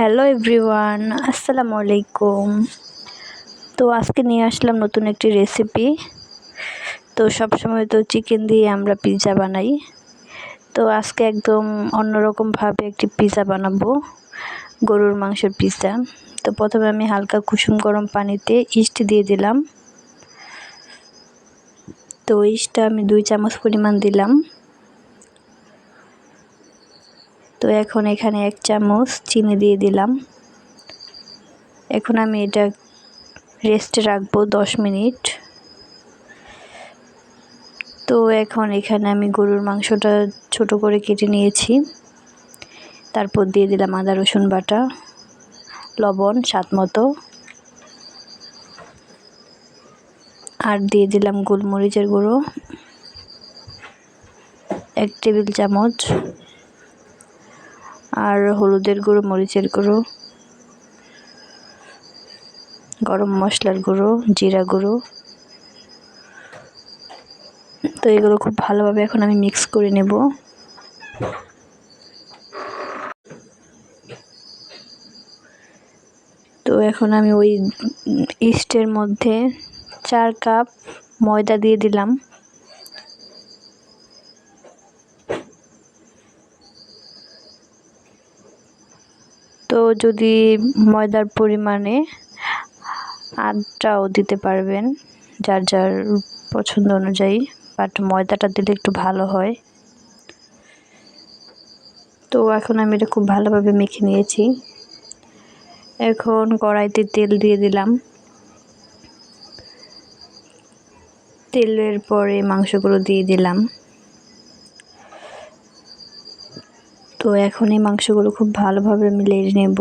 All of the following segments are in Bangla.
হ্যালো এভরিওয়ান, আসসালামু আলাইকুম। তো আজকে নিয়ে আসলাম নতুন একটি রেসিপি। তো সবসময় তো চিকেন দিয়ে আমরা পিৎজা বানাই। তো আজকে একদম অন্যরকমভাবে একটি পিৎজা বানাবো, গরুর মাংসের পিৎজা। তো প্রথমে আমি হালকা কুসুম গরম পানিতে ইস্ট দিয়ে দিলাম। তো ইস্টটা আমি 2 চামচ পরিমাণ দিলাম। তো এখন এখানে 1 চামচ চিনি দিয়ে দিলাম। এখন আমি এটা রেস্টে রাখবো 10 মিনিট। তো এখন এখানে আমি গরুর মাংসটা ছোট করে কেটে নিয়েছি। তারপর দিয়ে দিলাম আদা রসুন বাটা, লবণ স্বাদমতো, আর দিয়ে দিলাম গোলমরিচের গুঁড়ো 1 টেবিল চামচ, আর হলুদের গুঁড়ো, মরিচের গুঁড়ো, গরম মশলার গুঁড়ো, জিরা গুঁড়ো। তো এগুলো খুব ভালোভাবে এখন আমি মিক্স করে নেব। তো এখন আমি ওই ইস্টের মধ্যে 4 কাপ ময়দা দিয়ে দিলাম। তো যদি ময়দার পরিমাণে আটাও দিতে পারবেন, যার যার পছন্দ অনুযায়ী, বাট ময়দাটা দিলে একটু ভালো হয়। তো এখন আমি এটা খুব ভালোভাবে মেখে নিয়েছি। এখন কড়াইতে তেল দিয়ে দিলাম। তেলের পরে মাংসগুলো দিয়ে দিলাম। তো এখন এই মাংসগুলো খুব ভালোভাবে আমি নেড়ে নেব।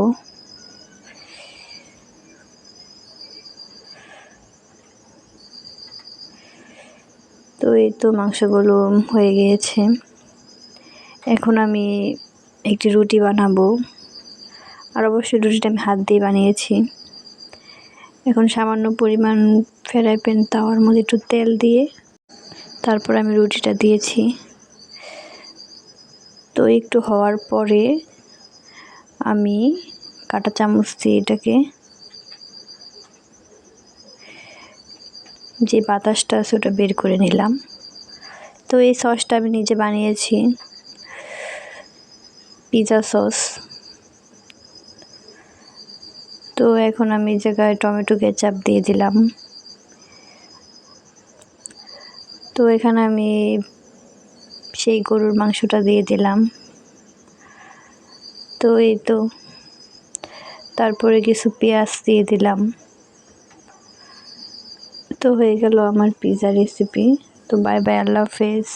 তো এই তো মাংসগুলো হয়ে গিয়েছে। এখন আমি একটি রুটি বানাবো, আর অবশ্যই রুটিটা আমি হাত দিয়ে বানিয়েছি। এখন সামান্য পরিমাণ ফ্রাই প্যান তাওয়ার মধ্যে একটু তেল দিয়ে তারপর আমি রুটিটা দিয়েছি। তো একটু হওয়ার পরে আমি কাঁটা চামচ দিয়ে এটাকে, যে বাতাসটা আছে ওটা বের করে নিলাম। তো এই সসটা আমি নিজে বানিয়েছি, পিৎজা সস। তো এখন আমি এই জায়গায় টমেটো কেচাপ দিয়ে দিলাম। তো এখানে আমি সেই গরুর মাংসটা দিয়ে দিলাম। তো এই তো তারপরে কিছু পেঁয়াজ দিয়ে দিলাম। তো হয়ে গেল আমার পিৎজা রেসিপি। তো বাই বাই, আল্লাহ হাফেজ।